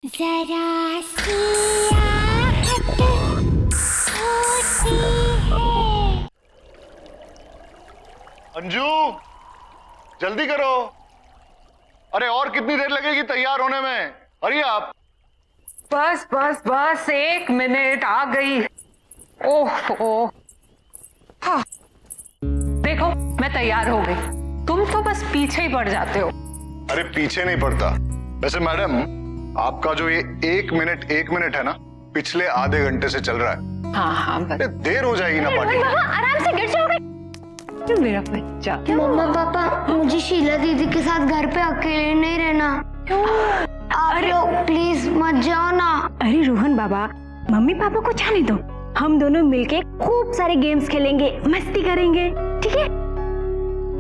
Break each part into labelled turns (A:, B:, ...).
A: जरा सी आहट होती है।
B: अंजू, जल्दी करो। अरे और कितनी देर लगेगी तैयार होने में? अरे आप
C: बस बस बस 1 मिनट, आ गई। ओह हाँ, देखो मैं तैयार हो गई। तुम तो बस पीछे ही पड़ जाते हो।
B: अरे पीछे नहीं पड़ता। वैसे मैडम, आपका जो ये 1 मिनट है ना, पिछले आधे घंटे से चल रहा है।
C: हाँ बस।
B: देर हो जाएगी ना पार्टी में।
A: आराम से गिर जाओगे।
C: मेरा बच्चा।
A: मम्मा पापा, मुझे शीला दीदी के साथ घर पे अकेले नहीं रहना। आप लोग प्लीज मत जाओ ना।
D: अरे रोहन बाबा, मम्मी पापा को जाने दो। हम दोनों मिलके खूब सारे गेम्स खेलेंगे, मस्ती करेंगे, ठीक है?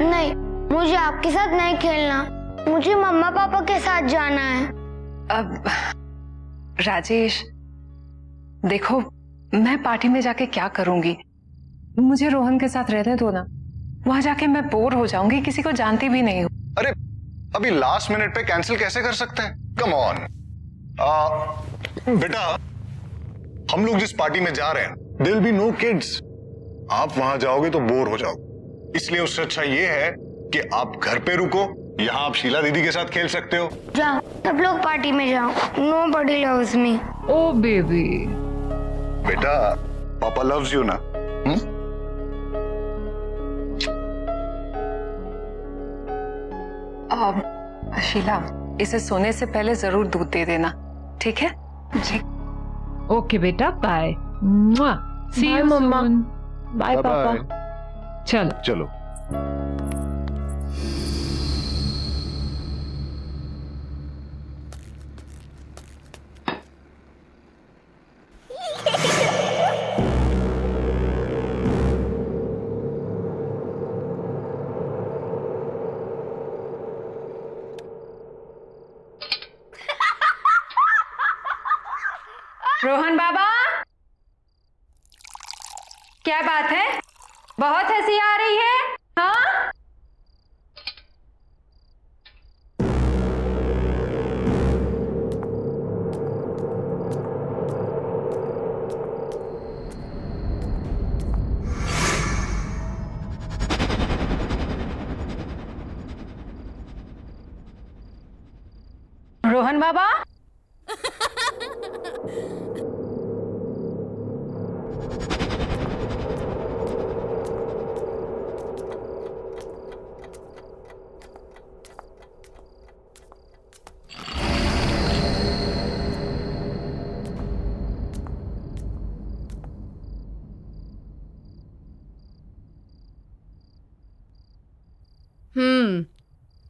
A: नहीं, मुझे आपके साथ नहीं खेलना। मुझे मम्मा पापा के साथ जाना है।
C: अब राजेश, देखो मैं पार्टी में जाके क्या करूंगी? मुझे रोहन के साथ रहने दो ना। वहां जाके मैं बोर हो जाऊंगी, किसी को जानती भी नहीं हूँ।
B: अरे अभी लास्ट मिनट पे कैंसिल कैसे कर सकते हैं? Come on. बेटा, हम लोग जिस पार्टी में जा रहे हैं, there will be no kids. आप वहां जाओगे तो बोर हो जाओगे। इसलिए उससे अच्छा ये है कि आप घर पे रुको। यहाँ आप शीला दीदी के साथ खेल सकते हो।
A: जाओ, सब लोग पार्टी में जाओ। Nobody loves me।
C: ओ बेबी।
B: बेटा, पापा लव्स यू ना।
C: शीला, इसे सोने से पहले जरूर दूध दे देना, ठीक है? जी।
E: ओके बेटा, बाय। सी यू
C: मम्मा।
E: सून। बाय पापा। चलो
B: चलो।
C: रोहन बाबा, क्या बात है? बहुत हंसी आ रही है, हाँ? रोहन बाबा,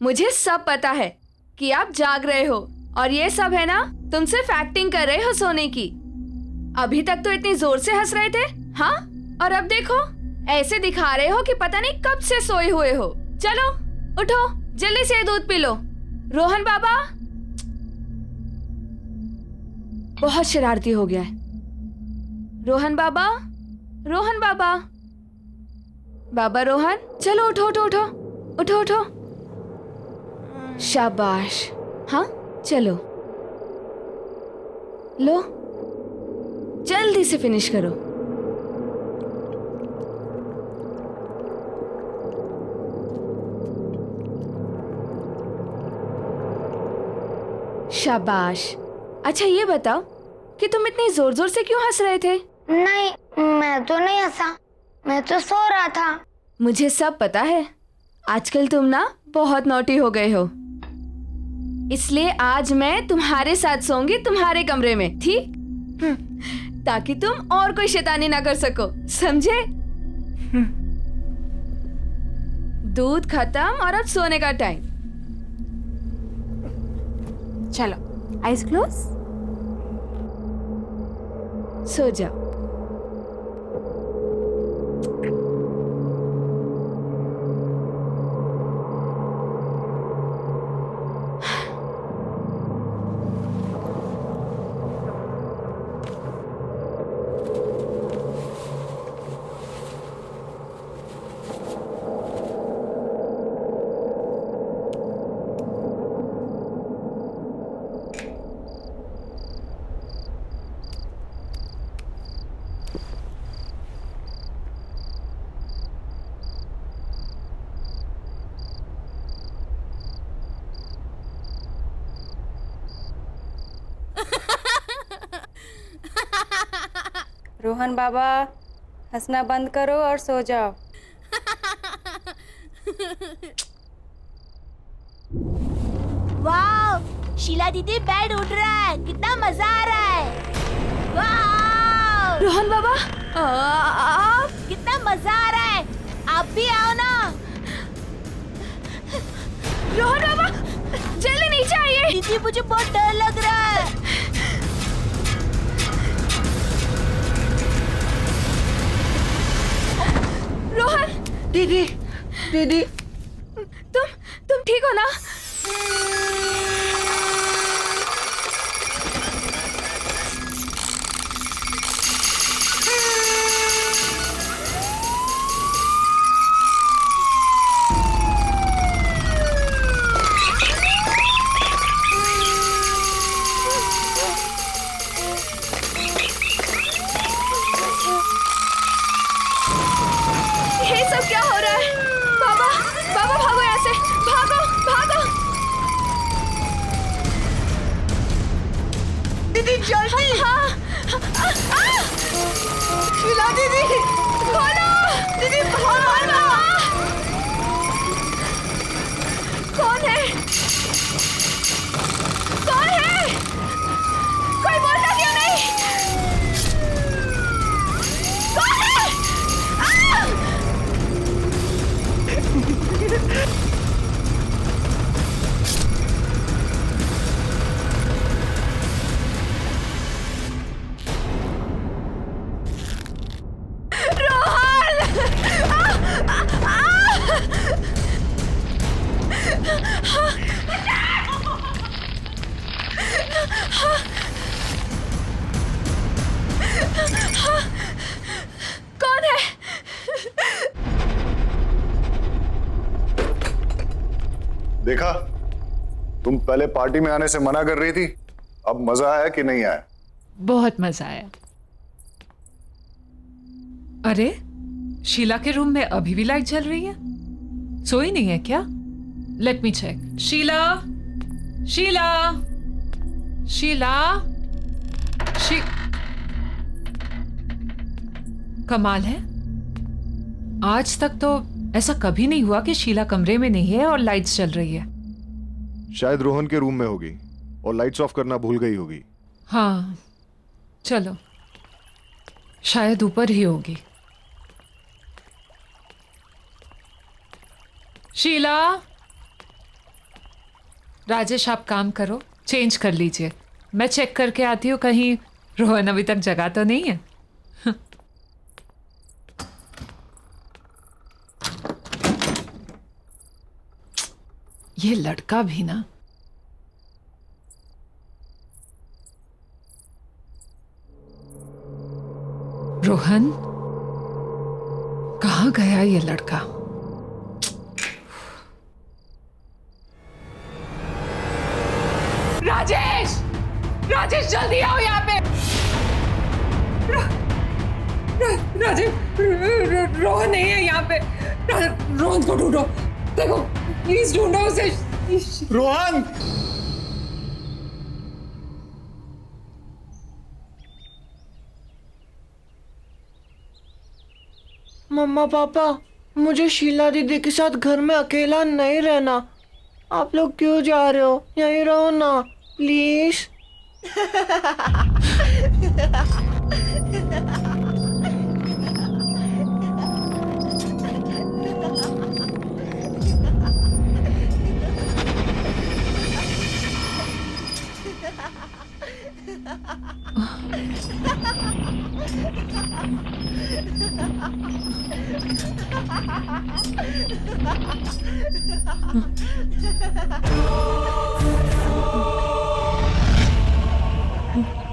F: मुझे सब पता है कि आप जाग रहे हो और ये सब है ना, तुम सिर्फ एक्टिंग कर रहे हो सोने की। अभी तक तो इतनी जोर से हंस रहे थे, हाँ? और अब देखो, ऐसे दिखा रहे हो कि पता नहीं कब से सोए हुए हो। चलो उठो, जल्दी से दूध पी लो। रोहन बाबा बहुत शरारती हो गया है। रोहन बाबा, रोहन बाबा, बाबा रोहन, चलो उठो उठो उठो उठो उठो। शाबाश, हाँ चलो, लो जल्दी से फिनिश करो। शाबाश। अच्छा ये बताओ कि तुम इतनी जोर जोर से क्यों हंस रहे थे?
A: नहीं, मैं तो नहीं हंसा, मैं तो सो रहा था।
F: मुझे सब पता है, आजकल तुम ना बहुत नॉटी हो गए हो। इसलिए आज मैं तुम्हारे साथ सोऊंगी, तुम्हारे कमरे में, ठीक? ताकि तुम और कोई शैतानी ना कर सको, समझे? दूध खत्म और अब सोने का टाइम।
D: चलो, आइज क्लोज।
F: सो जाओ।
G: रोहन बाबा, हंसना बंद करो और सो जाओ।
H: वाह, शीला दीदी बेड उठ रहा है, कितना मजा आ रहा है। वाह,
F: रोहन बाबा, आप
H: कितना मजा आ रहा है, आप भी आओ ना।
F: रोहन बाबा, जल्दी नीचे आइए।
H: दीदी मुझे बहुत डर लग रहा है।
F: रोहन,
I: दीदी, दीदी,
F: तुम ठीक हो ना? ये सब क्या हो रहा है? बाबा, बाबा भागो यहाँ से, भागो, भागो।
I: दीदी जल्दी।
F: हाँ,
I: शीला दीदी,
F: खोलो।
I: दीदी भागो।
F: कौन है? कौन है? कोई बोलता क्यों नहीं? कौन है? कौन है?
B: देखा, तुम पहले पार्टी में आने से मना कर रही थी, अब मजा आया कि नहीं आया?
E: बहुत मजा आया। अरे, शीला के रूम में अभी भी लाइट जल रही है? सोई नहीं है क्या? Let me check. Sheela, Sheela, Sheela, कमाल है, आज तक तो ऐसा कभी नहीं हुआ कि शीला कमरे में नहीं है और लाइट्स जल रही है।
J: शायद रोहन के रूम में होगी और लाइट्स ऑफ करना भूल गई होगी।
E: हाँ, चलो, शायद ऊपर ही होगी। शीला, राजेश आप काम करो, चेंज कर लीजिए। मैं चेक करके आती हूँ कहीं रोहन अभी तक जगा तो नहीं है। ये लड़का भी ना। रोहन, कहाँ गया ये लड़का? राजेश, राजेश जल्दी आओ यहाँ पे। राजेश, रोहन नहीं है यहाँ पे। रोहन को ढूंढो, देखो प्लीज ढूंढो उसे।
B: रोहन!
I: मम्मा पापा, मुझे शीला दीदी के साथ घर में अकेला नहीं रहना। आप लोग क्यों जा रहे हो? यहीं रहो ना, प्लीज।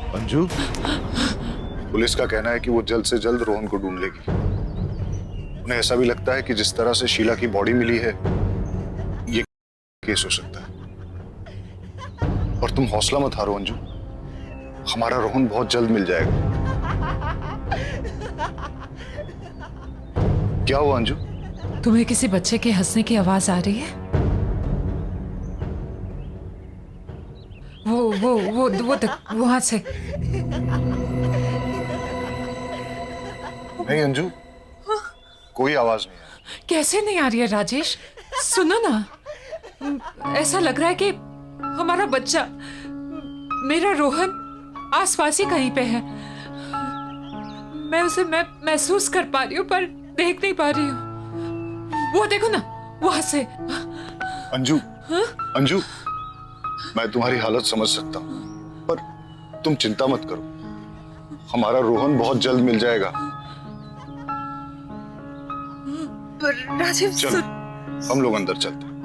J: अंजू,
B: पुलिस का कहना है कि वो जल्द से जल्द रोहन को ढूंढ लेगी। उन्हें ऐसा भी लगता है कि जिस तरह से शीला की बॉडी मिली है, ये केस हो सकता है। और तुम हौसला मत हारो अंजू, हमारा रोहन बहुत जल्द मिल जाएगा। क्या हुआ अंजू?
E: तुम्हें किसी बच्चे के हंसने की आवाज आ रही है? वो वहां से।
B: नहीं अंजू, कोई आवाज नहीं है।
E: कैसे नहीं आ रही है राजेश? सुनो ना, ऐसा लग रहा है कि हमारा बच्चा, मेरा रोहन आसपास ही कहीं पे है। मैं उसे महसूस कर पा रही हूँ पर देख नहीं पा रही हूँ। वो देखो ना, वहां से।
B: अंजू, अंजू, मैं तुम्हारी हालत समझ सकता हूँ, पर तुम चिंता मत करो, हमारा रोहन बहुत जल्द मिल जाएगा।
E: राजीव,
B: चलो, हम लोग अंदर चलते हैं।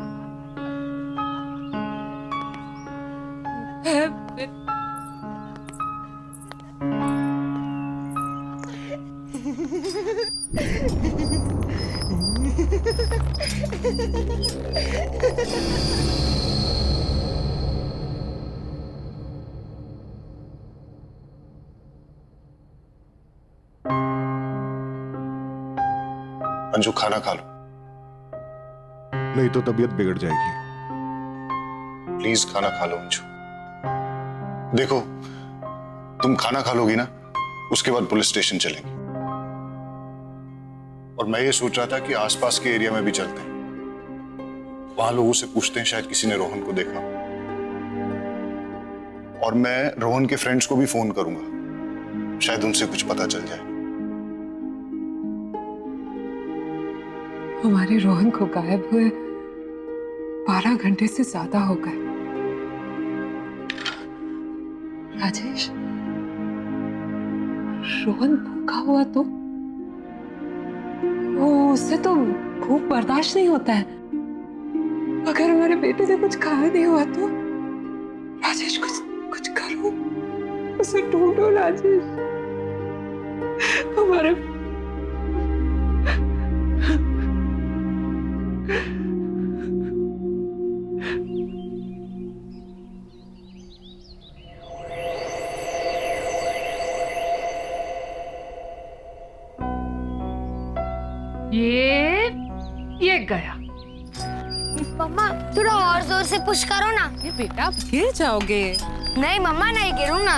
B: अंजू, खाना खा लो।
J: नहीं तो तबीयत बिगड़ जाएगी।
B: प्लीज खाना खा लो अंजू। देखो, तुम खाना खा लोगी ना, उसके बाद पुलिस स्टेशन चलेंगे। और मैं ये सोच रहा था कि आसपास के एरिया में भी चलते हैं, वहां लोगों से पूछते हैं, शायद किसी ने रोहन को देखा। और मैं रोहन के फ्रेंड्स को भी फोन करूंगा, शायद उनसे कुछ पता चल जाए।
C: हमारे रोहन को गायब हुए 12 घंटे से ज्यादा हो गए। राजेश, रोहन भूखा हुआ तो उससे तो भूख बर्दाश्त नहीं होता है। अगर हमारे बेटे से कुछ खाया नहीं हुआ तो राजेश, कुछ करो, उसे ढूंढो राजेश। हमारे
E: ये गया।
A: मम्मा थोड़ा और जोर से पुश करो ना।
E: ये बेटा, आप गिर जाओगे।
A: नहीं मम्मा, नहीं गिरूं ना।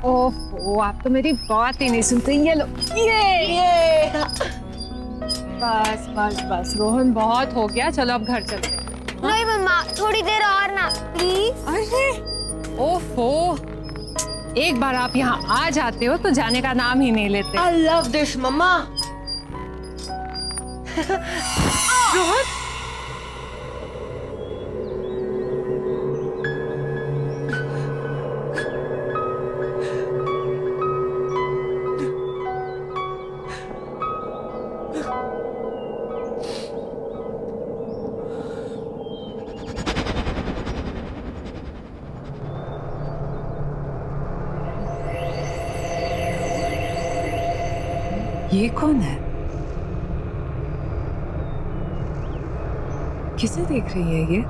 C: ओफो, आप तो मेरी बात ही नहीं सुनते। ये लो, ये बस बस बस, रोहन बहुत हो गया, चलो अब घर चलते हैं।
A: नहीं मम्मा, थोड़ी देर और ना प्लीज।
C: अरे ओफो, एक बार आप यहाँ आ जाते हो तो जाने का नाम ही नहीं लेते।
I: I love this, मम्मा।
E: रोहन,
C: ये कौन है? किसे देख रही है ये?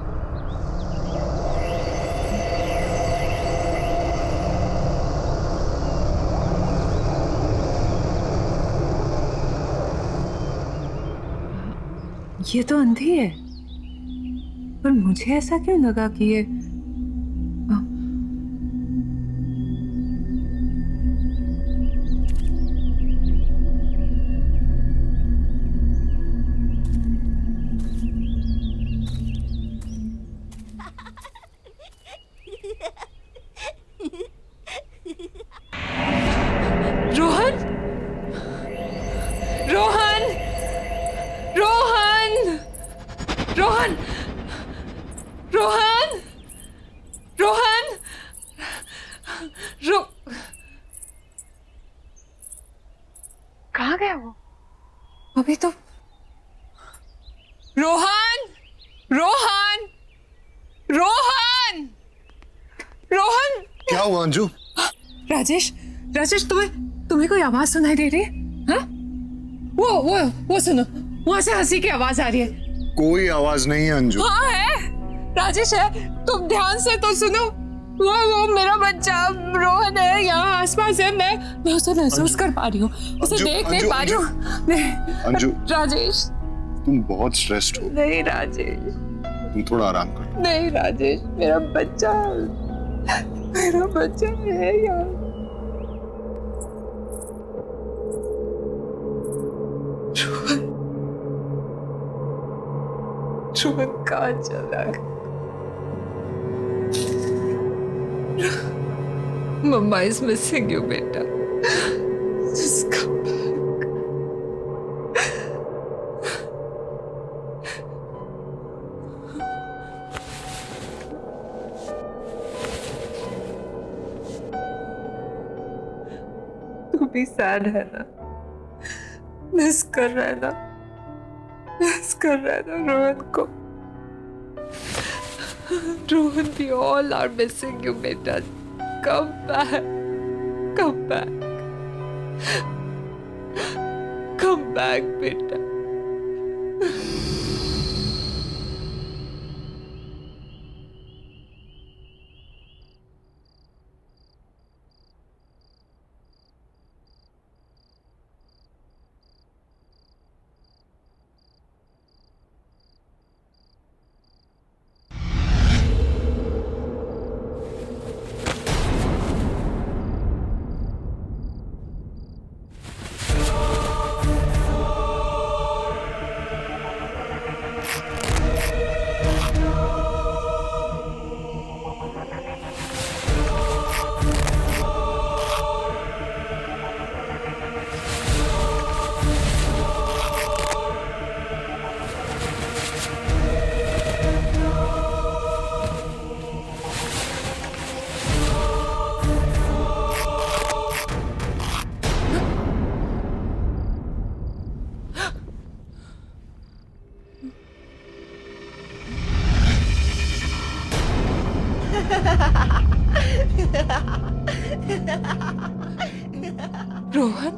C: ये तो अंधी है, पर मुझे ऐसा क्यों लगा कि ये
E: रोहन, रोहन, रोहन, रोहन, रोहन, रोहन,
C: कहाँ गया वो? अभी तो
E: रोहन, रोहन, रोहन, रोहन।
B: क्या हुआ अंजू?
C: राजेश, राजेश, तुम्हें कोई आवाज सुनाई दे रही है? हाँ? वो सुनो, वहां से हंसी की आवाज आ रही है।
B: कोई आवाज नहीं है अंजू।
C: हाँ है, राजेश है, तुम ध्यान से तो सुनो। वो मेरा बच्चा रोहन है, यहाँ आसपास है। मैं उसे महसूस कर पा रही हूँ, उसे देख नहीं पा रही हूँ।
B: अंजू,
C: राजेश,
B: तुम बहुत स्ट्रेस्ड हो।
C: नहीं राजेश,
B: तुम थोड़ा आराम करो।
C: नहीं राजेश, मेरा बच्चा है यहाँ। रोहन कहाँ चला गया? Mama is missing you, beta. Just come back. तू भी सैड है ना? मिस कर रहा है ना? मिस कर रहा है ना रोहन को? Rohan, we all are missing you, beta. Come back. Come back. Come back, beta. Rohan,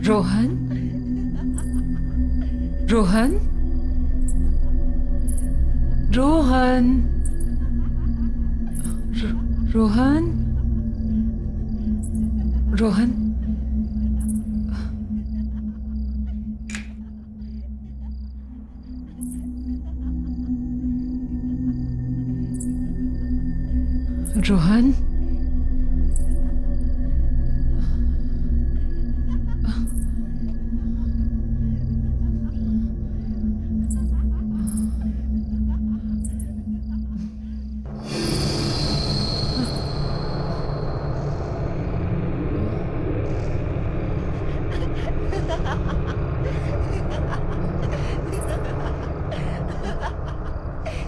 C: Rohan, Rohan, Rohan, Rohan, Rohan, Rohan, Rohan,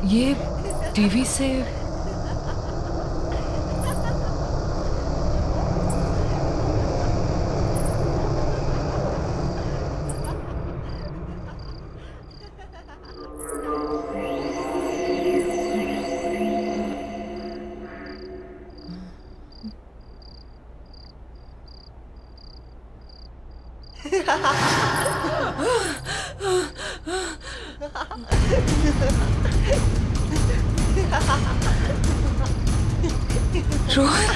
C: ये टीवी से रोहन,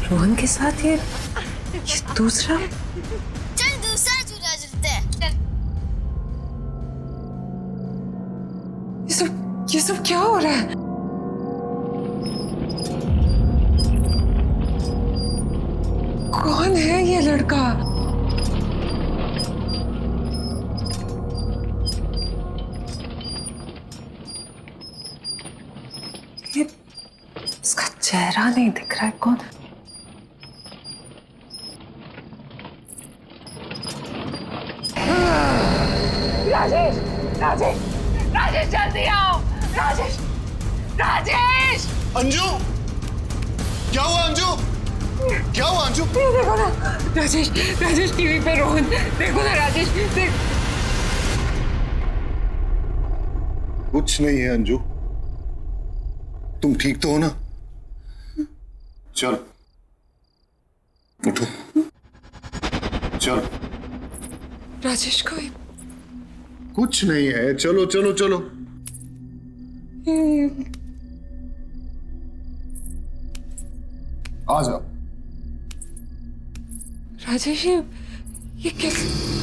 C: रोहन के साथ ये दूसरा।
H: चल दूसरा झूला झूलते हैं।
C: ये सब क्या हो रहा है? कौन है ये लड़का? ये इसका चेहरा नहीं दिख रहा है। कौन? राजेश, राजेश, राजेश जल्दी आओ। राजेश, राजेश।
B: अंजू, क्या हुआ अंजू? क्या हुआ अंजू?
E: ये देखो ना राजेश, राजेश टीवी पे रोहन, देखो ना राजेश, देख।
B: कुछ नहीं है अंजू, तुम ठीक तो हो ना? चल उठो, चल।
E: राजेश को
B: कुछ नहीं है, चलो चलो चलो। आ जाओ।
E: राजेश ये कैसे?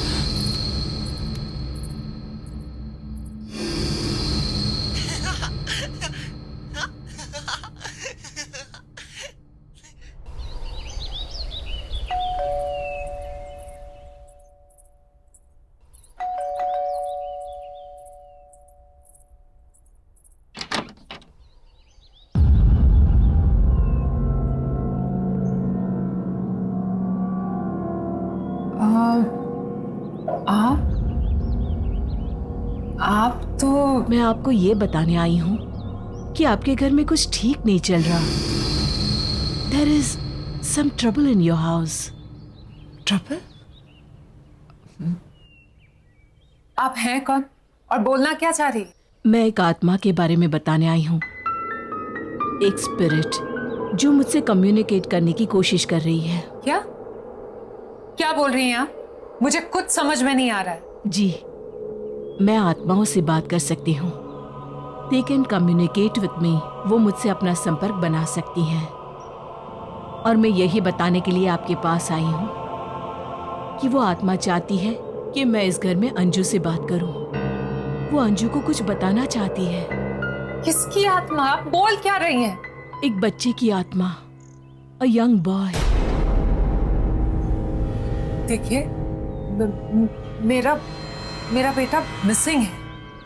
C: आप तो
K: मैं आपको ये बताने आई हूँ कि आपके घर में कुछ ठीक नहीं चल रहा। There is some trouble in your house.
E: Trouble?
C: आप हैं कौन और बोलना क्या चाह रही?
K: मैं एक आत्मा के बारे में बताने आई हूँ, एक स्पिरिट जो मुझसे कम्युनिकेट करने की कोशिश कर रही है।
C: क्या क्या बोल रही हैं आप? मुझे कुछ समझ में नहीं आ रहा है।
K: जी, मैं आत्माओं से बात कर सकती हूँ। They can communicate with me. वो मुझसे अपना संपर्क बना सकती हैं। और मैं यही बताने के लिए आपके पास आई हूँ कि वो आत्मा चाहती है कि मैं इस घर में अंजू से बात करूँ। वो अंजू को कुछ बताना चाहती है।
C: किसकी आत्मा? आप बोल क्या रही हैं?
K: एक बच्चे की आत्मा, अ यंग बॉय।
C: देखिए, मेरा बेटा मिसिंग है,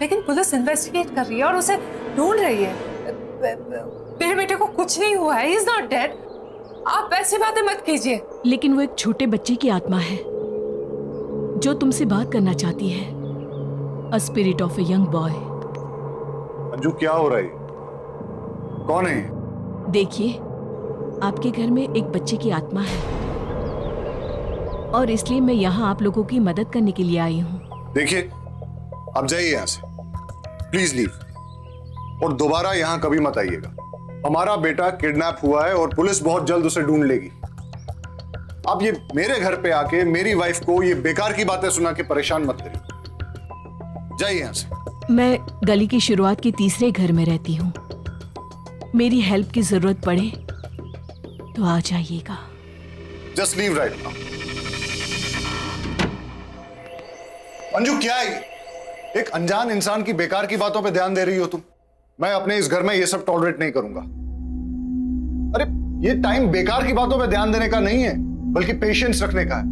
C: लेकिन पुलिस इन्वेस्टिगेट कर रही है और उसे ढूंढ रही है। मेरे बेटे को कुछ नहीं हुआ है, ही इज नॉट डेड। आप ऐसी बातें मत कीजिए।
K: लेकिन वो एक छोटे बच्चे की आत्मा है जो तुमसे बात करना चाहती है। A spirit of a young boy.
B: Anju क्या हो रहा है? कौन है?
K: देखिए, आपके घर में एक बच्चे की आत्मा है और इसलिए मैं यहाँ आप लोगों की मदद करने के लिए आई हूँ।
B: देखिए, आप जाइए यहाँ से, प्लीज लीव, और दोबारा यहाँ कभी मत आइएगा। हमारा बेटा किडनैप हुआ है और पुलिस बहुत जल्द उसे ढूंढ लेगी। आप ये मेरे घर पे आके मेरी वाइफ को ये बेकार की बातें सुना के परेशान मत करिए। जाइए यहाँ से।
K: मैं गली की शुरुआत के तीसरे घर में रहती हूँ। मेरी हेल्प की जरूरत पड़े तो आ जाइएगा।
B: Just leave right now. Anju क्या है? एक अनजान इंसान की बेकार की बातों पे ध्यान दे रही हो तुम। मैं अपने इस घर में ये सब टॉलरेट नहीं करूंगा। अरे ये टाइम बेकार की बातों पे ध्यान देने का नहीं है, बल्कि पेशेंस रखने का है।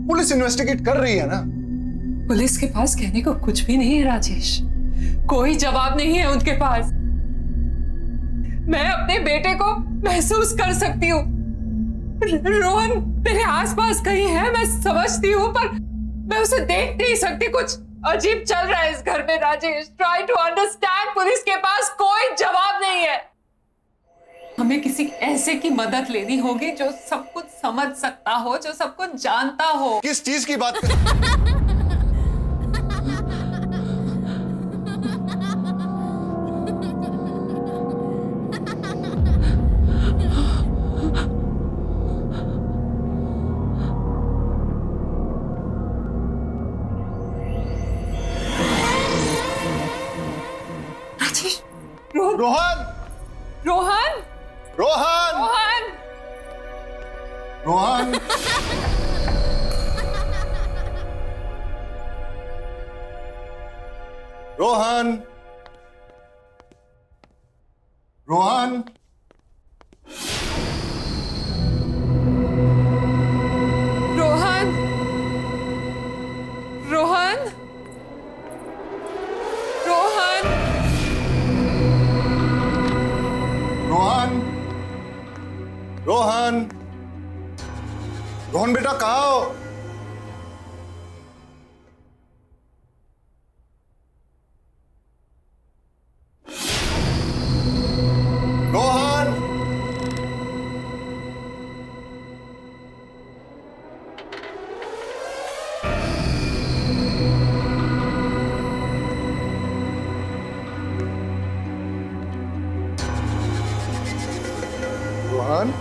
B: पुलिस इन्वेस्टिगेट कर रही है ना।
E: पुलिस के पास कहने को कुछ भी नहीं है राजेश, कोई जवाब नहीं है उनके पास। मैं अपने बेटे को महसूस कर सकती हूँ। रोहन मेरे आसपास कहीं है, मैं समझती हूँ, पर मैं उसे देख नहीं सकती। कुछ अजीब चल रहा है इस घर में Rajesh. Try to understand. Police के पास कोई जवाब नहीं है। हमें किसी ऐसे की मदद लेनी होगी जो सब कुछ समझ सकता हो, जो सब कुछ जानता हो।
B: किस चीज की बात कर? रोहन!
E: रोहन!
B: रोहन!
E: रोहन!
B: रोहन! रोहन! रोहन!
E: रोहन! रोहन! रोहन!
B: रोहन! रोहन! रोहन बेटा कहाँ हो? रोहन! रोहन,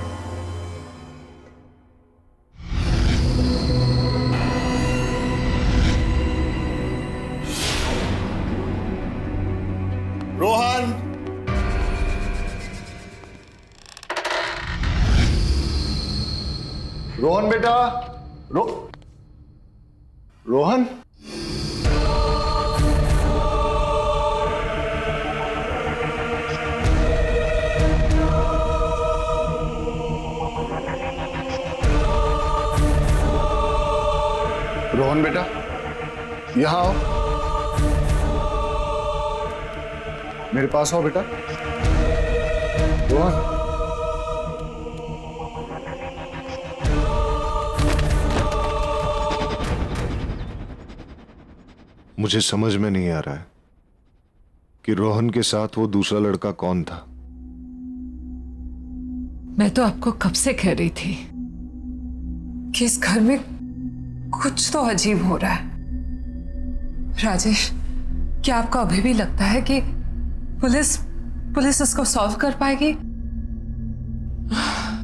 B: रोहन, रोहन बेटा, रोहन, रोहन बेटा, यहां आओ, मेरे पास आओ बेटा। रोहन,
J: मुझे समझ में नहीं आ रहा है कि रोहन के साथ वो दूसरा लड़का कौन था।
E: मैं तो आपको कब से कह रही थी कि इस घर में कुछ तो अजीब हो रहा है। राजेश, क्या आपको अभी भी लगता है कि पुलिस इसको सॉल्व कर पाएगी?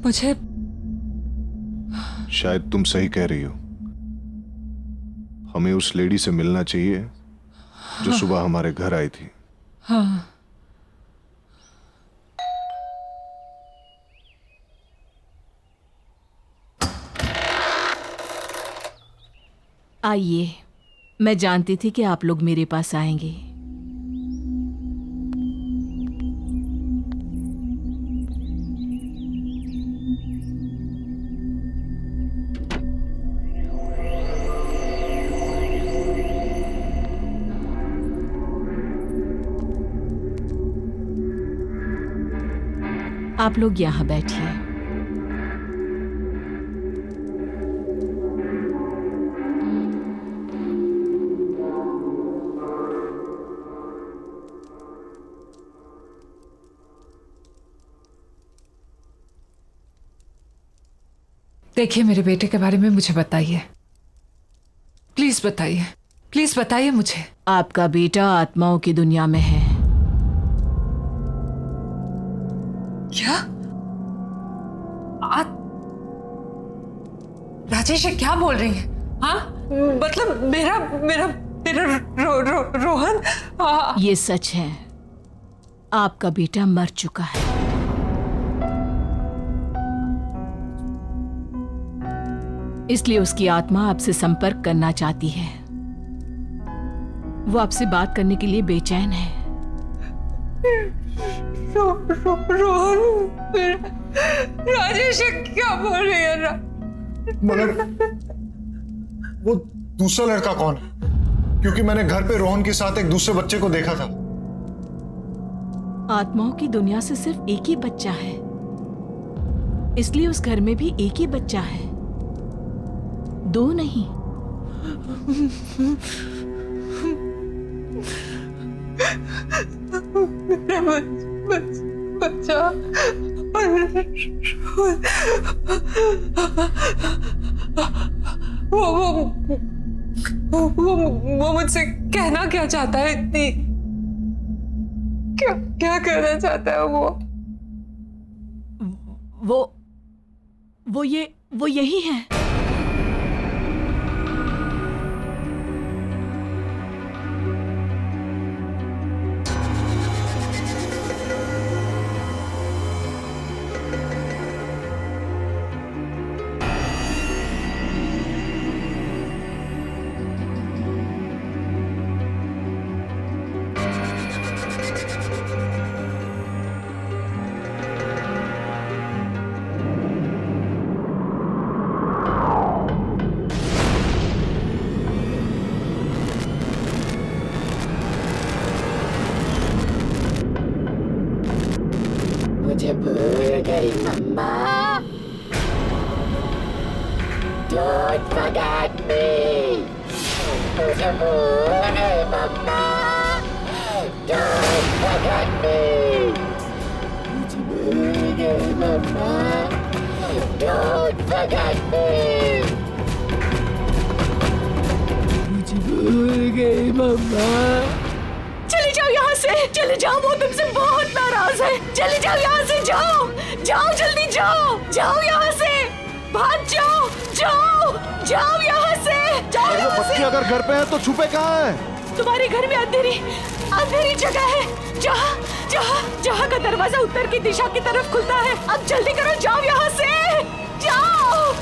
E: मुझे
J: शायद तुम सही कह रही हो। हमें उस लेडी से मिलना चाहिए जो सुबह हमारे घर आई थी।
E: हाँ,
K: आइए, मैं जानती थी कि आप लोग मेरे पास आएंगे। आप लोग यहाँ बैठिए।
E: देखिए, मेरे बेटे के बारे में मुझे बताइए, प्लीज बताइए, प्लीज बताइए मुझे।
K: आपका बेटा आत्माओं की दुनिया में है।
E: क्या? राजेश, ये क्या बोल रही है? हाँ, मतलब मेरा मेरा मेरा रोहन।
K: ये सच है, आपका बेटा मर चुका है। इसलिए उसकी आत्मा आपसे संपर्क करना चाहती है। वो आपसे बात करने के लिए बेचैन है।
E: रोहन, राजेश क्या बोल रही है?
B: मगर वो दूसरा लड़का कौन है? क्योंकि मैंने घर पे रोहन के साथ एक दूसरे बच्चे को देखा था।
K: आत्माओं की दुनिया से सिर्फ एक ही बच्चा है, इसलिए उस घर में भी एक ही बच्चा है, दो नहीं।
E: बच्चा वो मुझसे कहना क्या चाहता है? इतनी क्या कहना चाहता है
K: वो यही है।
H: मुझे भूल गई मम्मा। Don't forget me. मुझे भूल गई मम्मा। Don't forget me. मुझे भूल गई मम्मा। Don't forget me. मुझे भूल गई मम्मा।
K: चले जाओ यहाँ से, चले जाओ, वो तुमसे बहुत नाराज है। चले जाओ यहाँ से,
E: जाओ जाओ, जल्दी जाओ, जाओ यहाँ से, भाग जाओ, जाओ जाओ यहाँ से, जाओ
J: अरे
E: यहाँ
J: बच्चे
E: से।
J: अगर घर पे हैं तो छुपे कहाँ हैं?
E: तुम्हारे घर में अंधेरी अंधेरी जगह है, जहाँ जहाँ जहाँ का दरवाजा उत्तर की दिशा की तरफ खुलता है। अब जल्दी करो, जाओ यहाँ से, जाओ,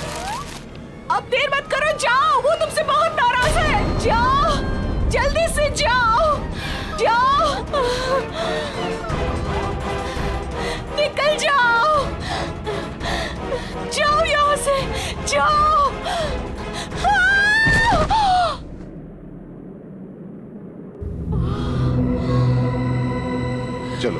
E: अब देर मत करो, जाओ, वो तुमसे बहुत नाराज है, जाओ, जल्दी से जाओ, जाओ, निकल जाओ, जाओ यहाँ से, जाओ।
J: चलो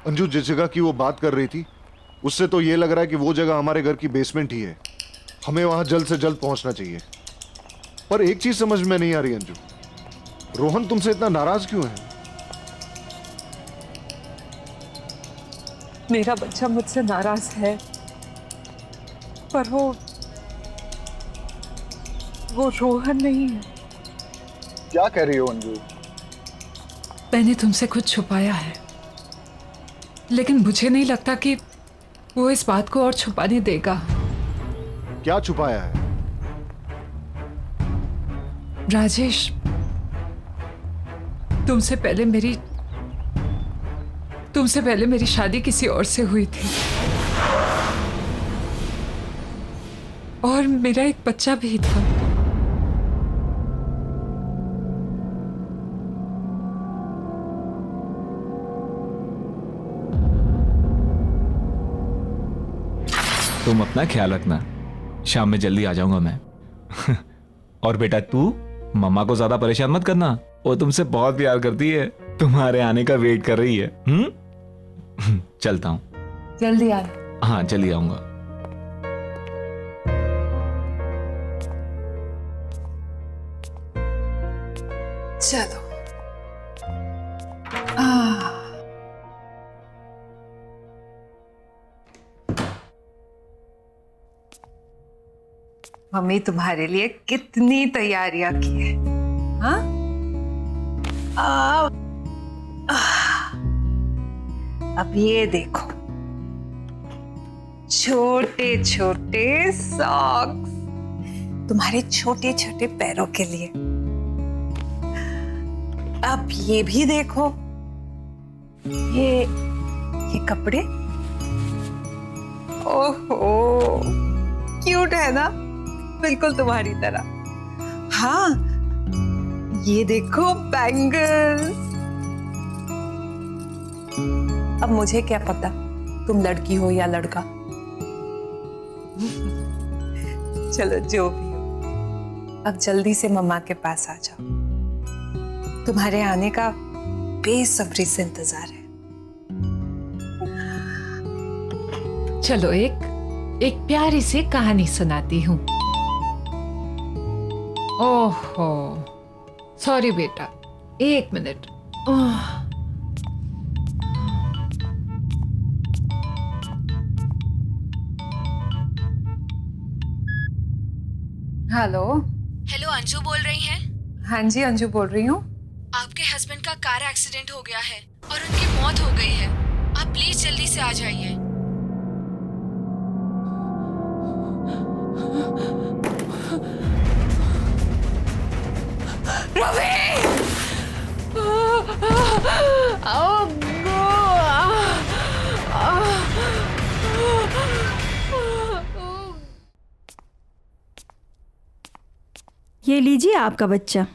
J: अंजू, जिस जगह की वो बात कर रही थी उससे तो ये लग रहा है कि वो जगह हमारे घर की बेसमेंट ही है। हमें वहां जल्द से जल्द पहुंचना चाहिए। पर एक चीज समझ में नहीं आ रही अंजू, रोहन तुमसे इतना नाराज क्यों है?
C: मेरा बच्चा मुझसे नाराज है, पर वो रोहन नहीं है।
B: क्या कह रही हो अंजू?
E: मैंने तुमसे कुछ छुपाया है, लेकिन मुझे नहीं लगता कि वो इस बात को और छुपाने देगा।
J: क्या छुपाया है?
E: राजेश, तुमसे पहले मेरी शादी किसी और से हुई थी, और मेरा एक बच्चा भी था।
L: तुम अपना ख्याल रखना, शाम में जल्दी आ जाऊंगा मैं। और बेटा तू मम्मा को ज्यादा परेशान मत करना, वो तुमसे बहुत प्यार करती है, तुम्हारे आने का वेट कर रही है। चलता हूँ।
C: जल्दी आना।
L: हाँ, जल्दी आऊंगा।
C: चलो। मम्मी तुम्हारे लिए कितनी तैयारियां की है। हाँ? अब ये देखो, छोटे छोटे सॉक्स तुम्हारे छोटे छोटे पैरों के लिए। अब ये भी देखो, ये कपड़े। ओहो, क्यूट है ना, बिल्कुल तुम्हारी तरह। हाँ, ये देखो बैंगल्स। अब मुझे क्या पता तुम लड़की हो या लड़का। चलो जो भी हो, अब जल्दी से मम्मा के पास आ जाओ, तुम्हारे आने का बेसब्री से इंतजार है।
E: चलो एक प्यारी सी कहानी सुनाती हूँ। ओहो, सॉरी बेटा, एक मिनट।
C: हेलो।
F: हेलो, अंजू बोल रही हैं?
C: हाँ जी, अंजू बोल रही हूँ।
F: आपके हस्बैंड का कार एक्सीडेंट हो गया है और उनकी मौत हो गई है। आप प्लीज जल्दी से आ जाइए।
D: ये लीजिए आपका बच्चा।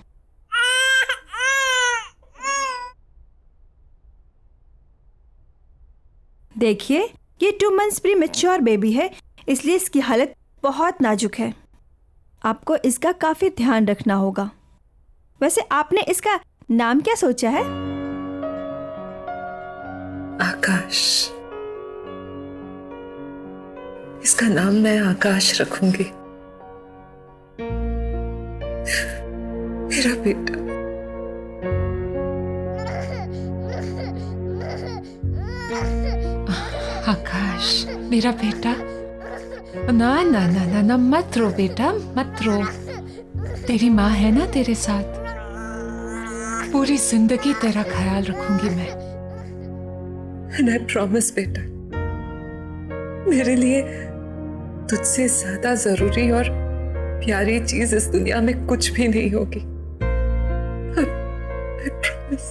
D: देखिए, ये 2 मंथ्स प्रीमैच्योर बेबी है, इसलिए इसकी हालत बहुत नाजुक है। आपको इसका काफी ध्यान रखना होगा। वैसे आपने इसका नाम क्या सोचा है?
C: आकाश। इसका नाम मैं आकाश रखूंगी। मेरा बेटा।
E: आकाश मेरा बेटा, ना ना ना ना ना, मत रो बेटा, मत रो। तेरी माँ है ना तेरे साथ, पूरी जिंदगी तेरा ख्याल रखूंगी मैं।
C: And I promise बेटा, मेरे लिए तुझसे ज्यादा जरूरी और प्यारी चीज इस दुनिया में कुछ भी नहीं होगी। I promise.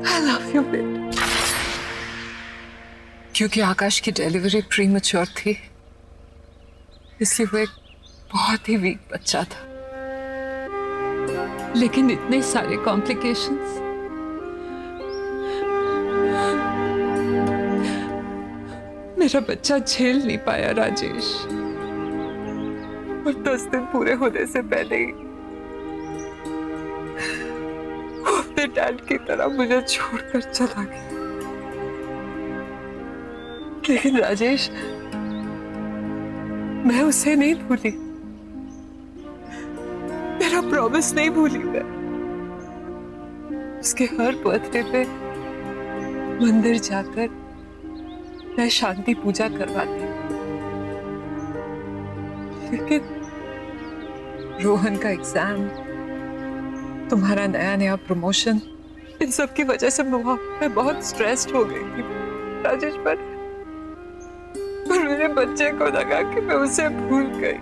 C: I love you बेटा। क्योंकि आकाश की डिलीवरी प्रीमैच्योर थी, इसलिए वो एक बहुत ही वीक बच्चा था।
E: लेकिन इतने सारे कॉम्प्लिकेशंस, मेरा बच्चा झेल नहीं पाया राजेश।
C: और 10 दिन पूरे होने से पहले ही वो अपने डैड की तरह मुझे छोड़कर चला गया। लेकिन राजेश, मैं उसे नहीं भूली, मेरा प्रॉमिस नहीं भूली मैं। उसके हर बर्थडे पे मंदिर जाकर मैं शांति पूजा करवाती। लेकिन रोहन का एग्जाम, तुम्हारा नया नया प्रमोशन, इन सब की वजह से मैं बहुत स्ट्रेस्ड हो गई थी राजेश। पर मेरे बच्चे को लगा कि मैं उसे भूल गई।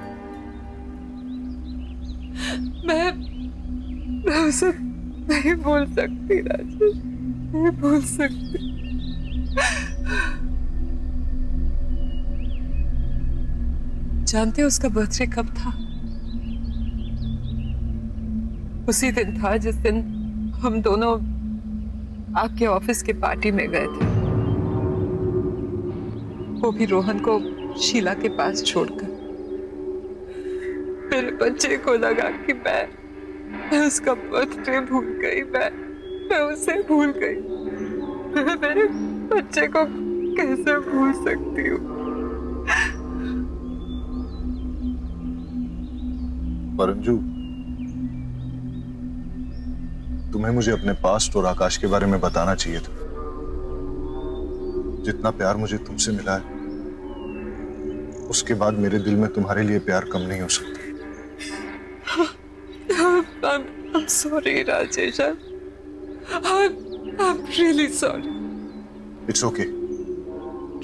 C: मैं उसे नहीं भूल सकती राजेश, नहीं भूल सकती। जानते हो उसका बर्थडे कब था? उसी दिन था जिस दिन हम दोनों आपके ऑफिस के पार्टी में गए थे, वो भी रोहन को शीला के पास छोड़कर। मेरे बच्चे को लगा कि मैं उसका बर्थडे भूल गई, मैं उसे भूल गई। मैं मेरे बच्चे को कैसे भूल सकती हूँ?
B: पर अंजू, तुम्हें मुझे अपने पास्ट और आकाश के बारे में बताना चाहिए था। जितना प्यार मुझे तुमसे मिला है, उसके बाद मेरे दिल में तुम्हारे लिए प्यार कम नहीं हो सकता।
C: I'm sorry Rajesh, I'm really sorry.
B: It's okay.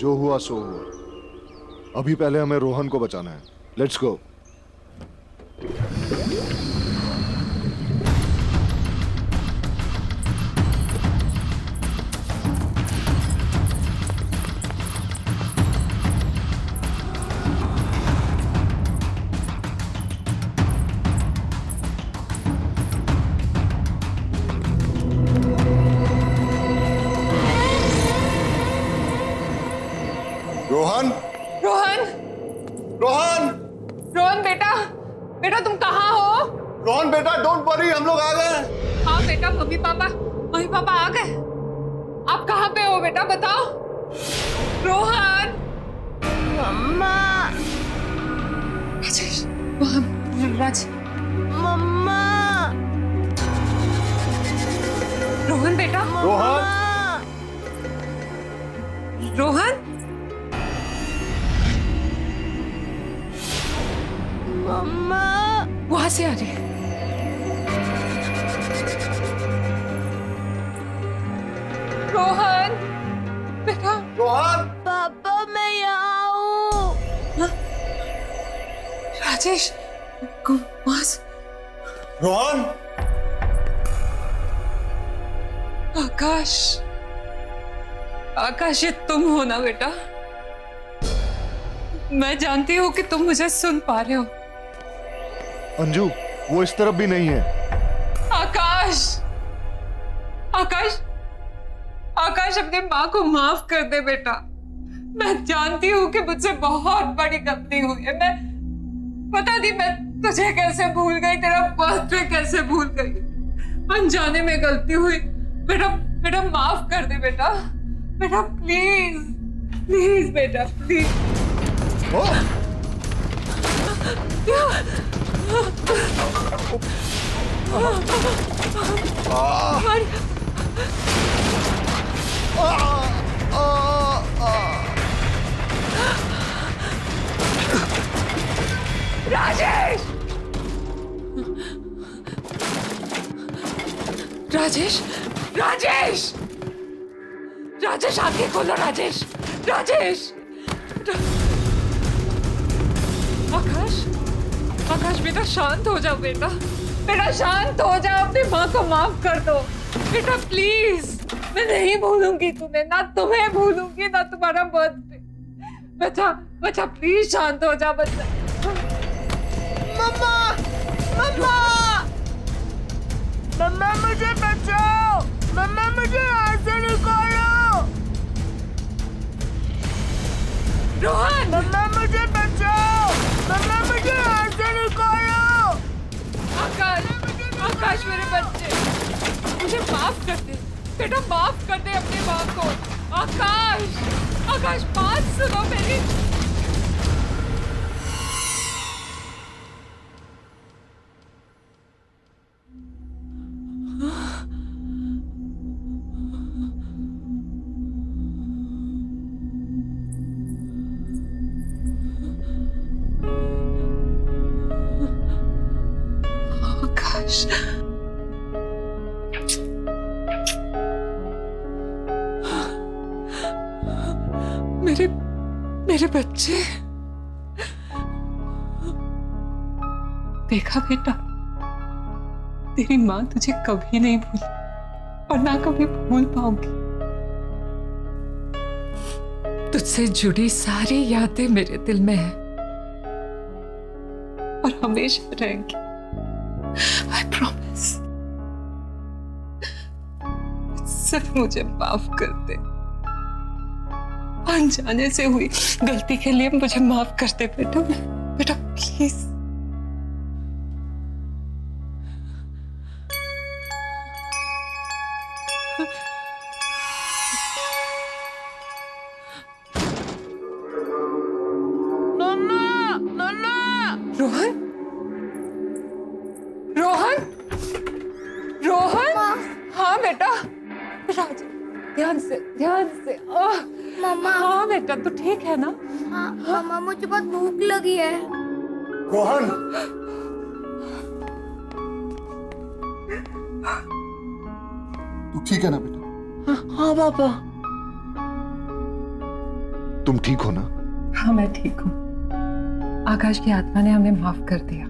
J: जो हुआ सो हुआ। अभी पहले हमें रोहन को बचाना है। Let's go.
B: रोहन,
C: रोहन,
B: रोहन,
C: रोहन बेटा, बेटा तुम कहाँ हो?
B: रोहन बेटा, डोंट वरी, हम लोग आ गए।
C: हाँ बेटा, मम्मी पापा आ गए। आप कहाँ पे हो बेटा, बताओ। रोहन,
H: मम्मा,
C: राजेश, राज,
H: मम्मा,
C: रोहन बेटा,
B: रोहन,
C: रोहन,
H: मम्मा,
E: वहां से आ रही है।
C: रोहन बेटा,
B: रोहन,
H: पापा मैं यहाँ हूँ।
C: राजेश, वहां से।
B: रोहन,
C: आकाश, आकाश ये तुम हो ना बेटा? मैं जानती हूँ कि तुम मुझे सुन पा रहे हो।
J: अंजू, वो इस तरफ भी नहीं है।
C: आकाश, आकाश, आकाश अपने माँ को माफ कर दे बेटा। मैं जानती हूँ कि मुझसे बहुत बड़ी गलती हुई है। मैं पता नहीं मैं तुझे कैसे भूल गई, तेरा बर्थडे कैसे भूल गई। अनजाने में गलती हुई बेटा, बेटा माफ कर दे बेटा, बेटा प्लीज, प्लीज बेटा प्लीज।
E: राजेश! राजेश! राजेश! राजेश, आंखें खोलो राजेश! राजेश! आकाश! आकाश बेटा, शांत हो जाओ बेटा। बेटा शांत हो जाओ, अपनी माँ को माफ कर दो बेटा, प्लीज। मैं नहीं भूलूंगी तुम्हें, ना तुम्हें भूलूंगी, ना तुम्हारा बर्थडे। बच्चा बच्चा प्लीज शांत हो जा बच्चा।
I: मम्मा मम्मा मम्मा मुझे बचाओ, मम्मा मुझे यहाँ से निकालो,
E: रोहन!
I: मम्मा मुझे बचाओ, मम्मा मुझे यहाँ से निकालो।
E: आकाश! आकाश मेरे बच्चे, मुझे माफ कर दे बेटा, माफ कर दे अपनी माँ को। आकाश! आकाश बात सुनो मेरी। आकाश! मेरे बच्चे, देखा बेटा, तेरी माँ तुझे कभी नहीं भूली और ना कभी भूल पाऊंगी। तुझसे जुड़ी सारी यादें मेरे दिल में हैं और हमेशा रहेंगी। I promise। सिर्फ मुझे माफ कर दे, अनजाने से हुई गलती के लिए मुझे माफ कर दे बेटा, बेटा प्लीज।
I: मम्मा मम्मा
E: रोहन! रोहन! रोहन! हाँ बेटा, राज ध्यान से।
A: मम्मा।
E: हाँ बेटा, तू ठीक है ना?
A: हाँ मम्मा, मुझे बहुत भूख लगी है।
J: रोहन! तू ठीक है ना बेटा?
I: हाँ पापा।
J: तुम ठीक हो ना?
C: हाँ मैं ठीक हूँ। आकाश की आत्मा ने हमें माफ कर दिया,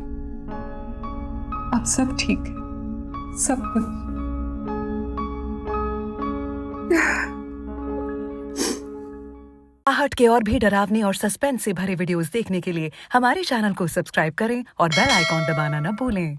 C: अब सब ठीक है, सब कुछ।
M: आहट के और भी डरावने और सस्पेंस से भरे वीडियोस देखने के लिए हमारे चैनल को सब्सक्राइब करें और बेल आइकॉन दबाना न भूलें।